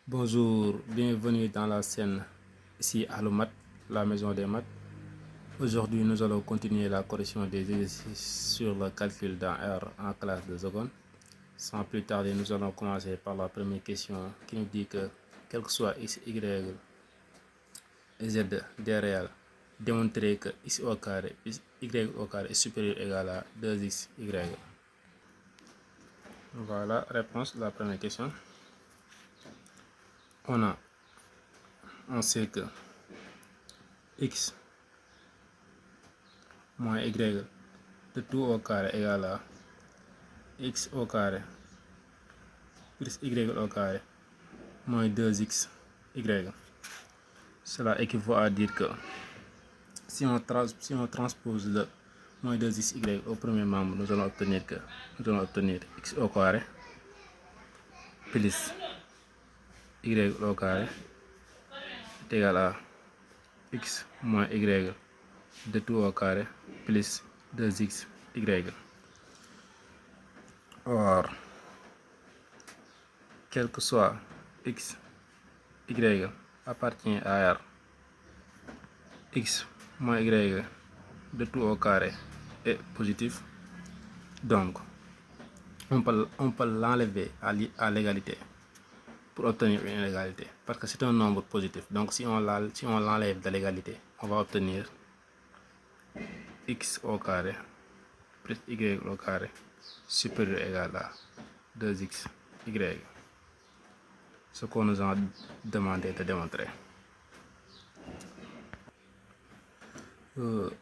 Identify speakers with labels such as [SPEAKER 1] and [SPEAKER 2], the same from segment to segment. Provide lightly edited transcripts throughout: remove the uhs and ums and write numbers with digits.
[SPEAKER 1] Bonjour, bienvenue dans la scène ici à l'OMAT, la maison des maths. Aujourd'hui, nous allons continuer la correction des exercices sur le calcul d'un R en classe de seconde. Sans plus tarder, nous allons commencer par la première question qui nous dit que, quel que soit x, y et z des réels, démontrer que x au carré plus y au carré est supérieur ou égal à 2xy. Voilà, réponse de la première question. On sait que x moins y de tout au carré égale à x au carré plus y au carré moins 2xy. Cela équivaut à dire que si on transpose le moins 2xy au premier membre, nous allons obtenir x au carré plus y au carré est égal à x moins y de tout au carré plus 2xy. Or, quel que soit x, y appartient à R, x moins y de tout au carré est positif, donc on peut l'enlever à l'égalité pour obtenir une égalité, parce que c'est un nombre positif. Donc si on l'enlève de l'égalité, on va obtenir x au carré plus y au carré supérieur ou égal à 2xy. Ce qu'on nous a demandé de démontrer.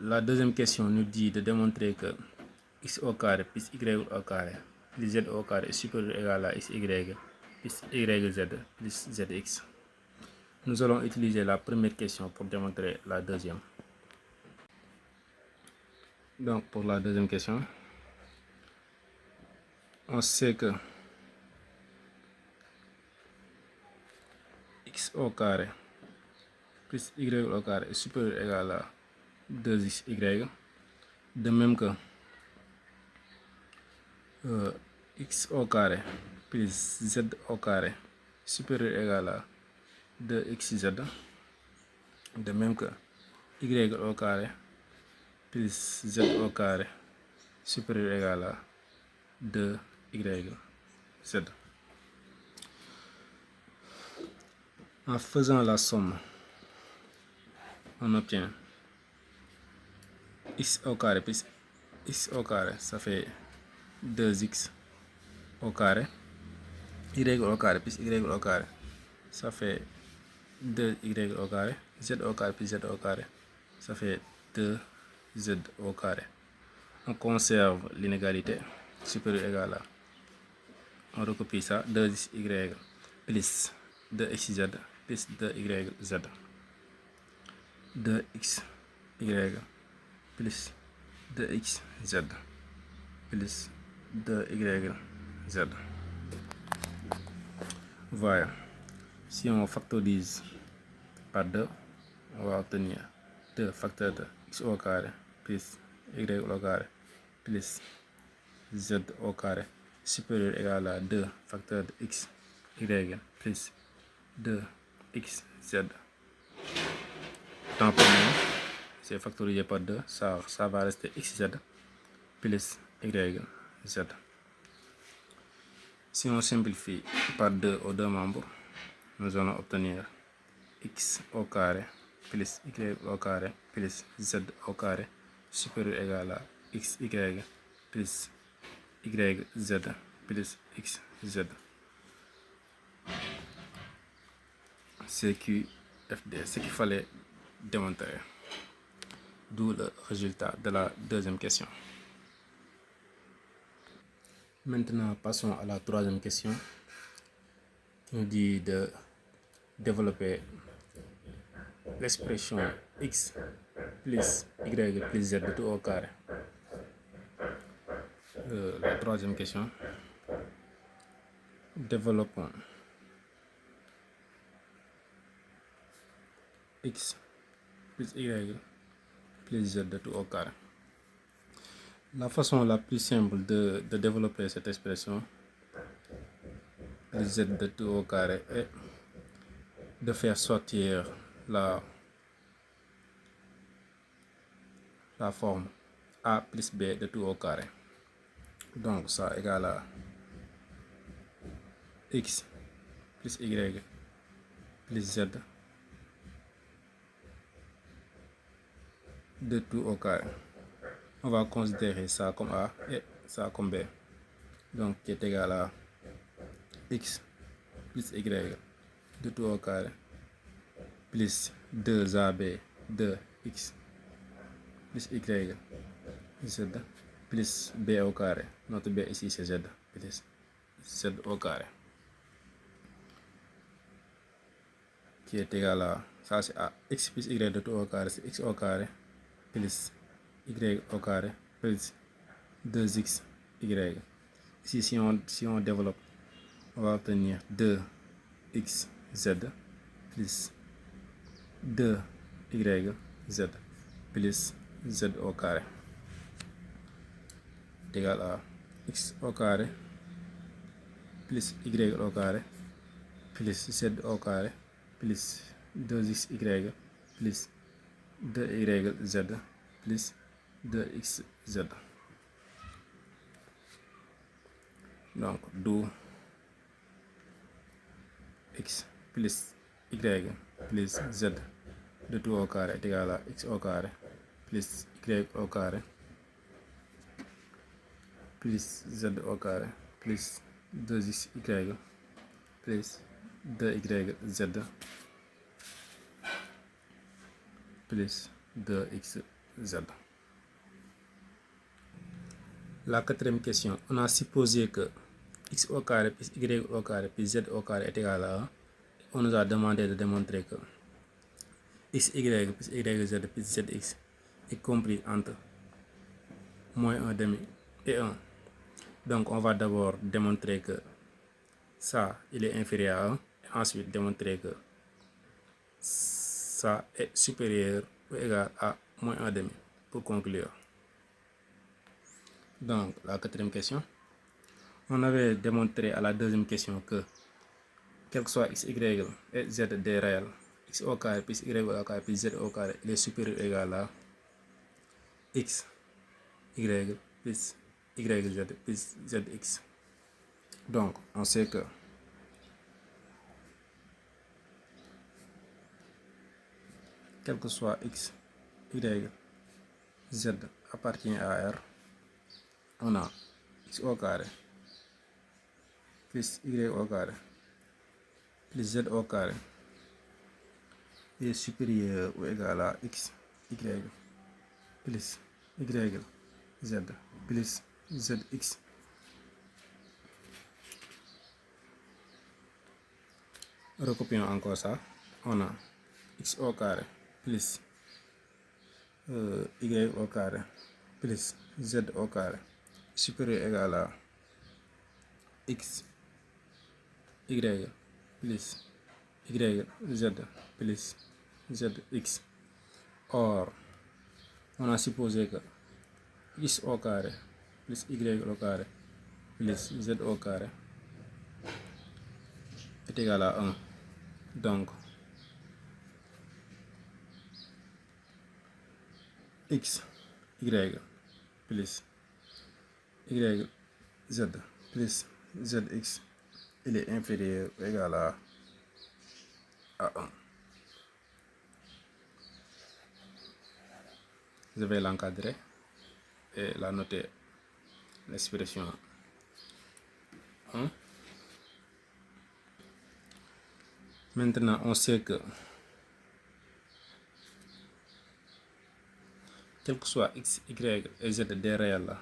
[SPEAKER 1] La deuxième question nous dit de démontrer que x au carré plus y au carré plus z au carré est supérieur ou égal à xy plus yz plus zx. Nous allons utiliser la première question pour démontrer la deuxième. Donc pour la deuxième question, on sait que x au carré plus y au carré est supérieur ou égal à 2xy. De même que x au carré plus z au carré supérieur ou égal à 2xz. De même que y au carré plus z au carré supérieur ou égal à 2yz. En faisant la somme, on obtient x au carré plus x au carré, ça fait 2x au carré. Y au carré plus y au carré, ça fait 2y au carré. Z au carré plus z au carré, ça fait 2z au carré. On conserve l'inégalité supérieure ou égale à, on recopie ça, 2y plus 2xz plus 2yz. 2xy plus 2xz plus 2yz. Voilà. Si on factorise par 2, on va obtenir 2 facteurs de x au carré plus y au carré plus z au carré supérieur ou égal à 2 facteurs de x, y plus 2xz. Tant pour moi, c'est factorisé par 2, ça va rester xz plus yz. Si on simplifie par 2 aux deux membres, nous allons obtenir x au carré plus y au carré plus z au carré supérieur ou égal à xy plus yz plus xz. CQFD, ce qu'il fallait démontrer. D'où le résultat de la deuxième question. Maintenant, passons à la troisième question qui nous dit de développer l'expression x plus y plus z de tout au carré. La troisième question. Développons x plus y plus z de tout au carré. La façon la plus simple de développer cette expression plus z de tout au carré est de faire sortir la forme a plus b de tout au carré. Donc ça égale à x plus y plus z de tout au carré. On va considérer ça comme a et ça comme b. Donc qui est égal à x plus y de tout au carré plus 2ab de x plus y z plus b au carré. Notre b ici c'est z plus z au carré qui est égal à, ça c'est a, x plus y de tout au carré c'est x au carré plus y au carré plus 2xy. Ici si on développe, on va obtenir 2xz plus 2yz plus z au carré est égal à x au carré plus y au carré plus z au carré plus 2xy plus 2yz plus 2xz. Donc d'où x plus y plus z de tout au carré est égal à x au carré plus y au carré plus z au carré plus 2xy plus 2yz plus 2xz. La quatrième question, on a supposé que x au carré plus y au carré plus z au carré est égal à 1. On nous a demandé de démontrer que xy plus yz plus zx est compris entre moins 1 demi et 1. Donc on va d'abord démontrer que ça il est inférieur à 1 et ensuite démontrer que ça est supérieur ou égal à moins 1 demi pour conclure. Donc la quatrième question, on avait démontré à la deuxième question que quel que soit x, y et z des réels, x au carré plus y au carré plus z au carré, il est supérieur ou égal à x, y plus yz plus zx. Donc on sait que quel que soit x, y, z appartient à R, on a x au carré plus y au carré plus z au carré est supérieur ou égal à x, y plus y, z plus zx. Recopions encore ça. On a x au carré plus y au carré plus z au carré supérieur ou égal à x, y plus y, z plus zx. Or, on a supposé que x au carré plus y au carré plus z au carré est égal à 1. Donc, x, y plus y, z plus zx, il est inférieur ou égal à 1. Je vais l'encadrer et la noter, l'expression 1. Maintenant, on sait que quel que soit x, y et z des réels là,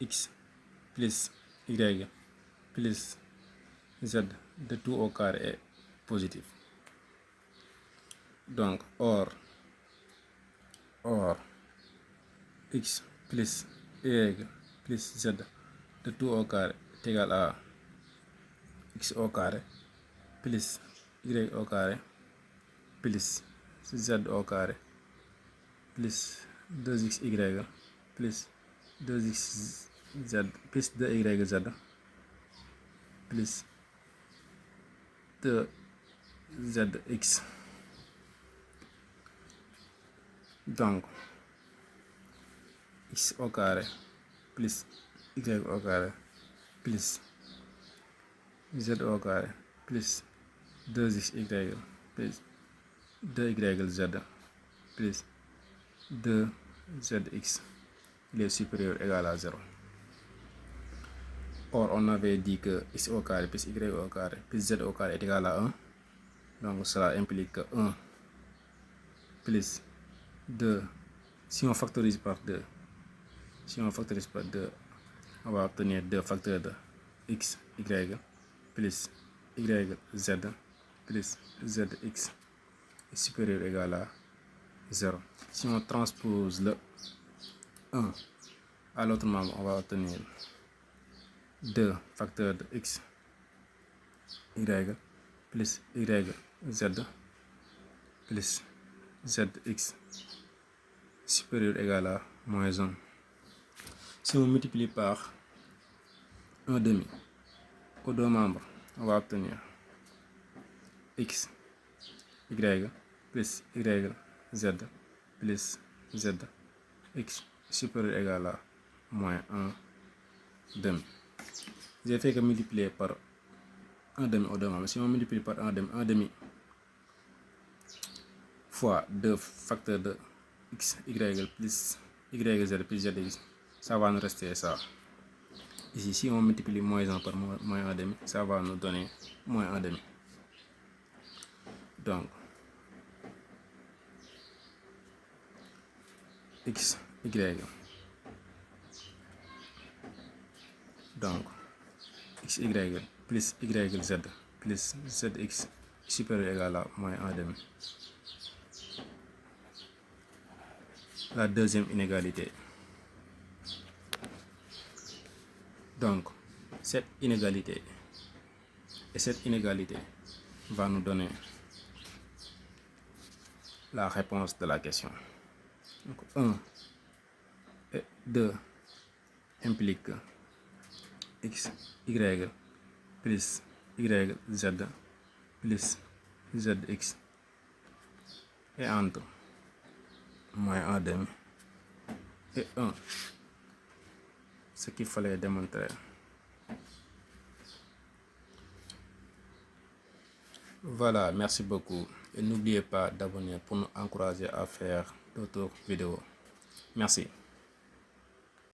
[SPEAKER 1] x plus y plus z de tout au carré est positif. Donc, or x plus y plus z de tout au carré est égal à x au carré plus y au carré plus z au carré plus 2xy plus 2xz plus 2yz plus zx. Donc x au carré plus y au carré plus z au carré plus 2xy plus 2yz plus 2zx, il est supérieur ou égal à 0. Or, on avait dit que x au carré plus y au carré plus z au carré est égal à 1. Donc, cela implique que 1 plus 2, si on factorise par 2, on va obtenir 2 facteurs de x, y, plus yz, plus zx est supérieur ou égal à 0. Si on transpose le 1 à l'autre membre, on va obtenir 2 facteurs de x, y, plus yz, plus zx supérieur ou égal à moins 1. Si on multiplie par 1 demi aux deux membres, on va obtenir x, y, plus yz, plus zx supérieur ou égal à moins 1 demi. J'ai fait que multiplier par 1 demi aux deux membres. Si on multiplie par 1 demi fois 2 facteurs de x, y, plus yz, plus zx, ça va nous rester ça. Ici, si on multiplie moins 1 par moins 1 demi, ça va nous donner moins 1 demi. Donc, x, y. Donc, x, y plus yz plus zx supérieur ou égal à moins 1 demi. La deuxième inégalité. Donc, cette inégalité va nous donner la réponse de la question. Donc, 1 et 2 impliquent x, y plus yz plus zx et entre moins 1 demi et 1. Ce qu'il fallait démontrer. Voilà, merci beaucoup. Et n'oubliez pas d'abonner pour nous encourager à faire d'autres vidéos. Merci.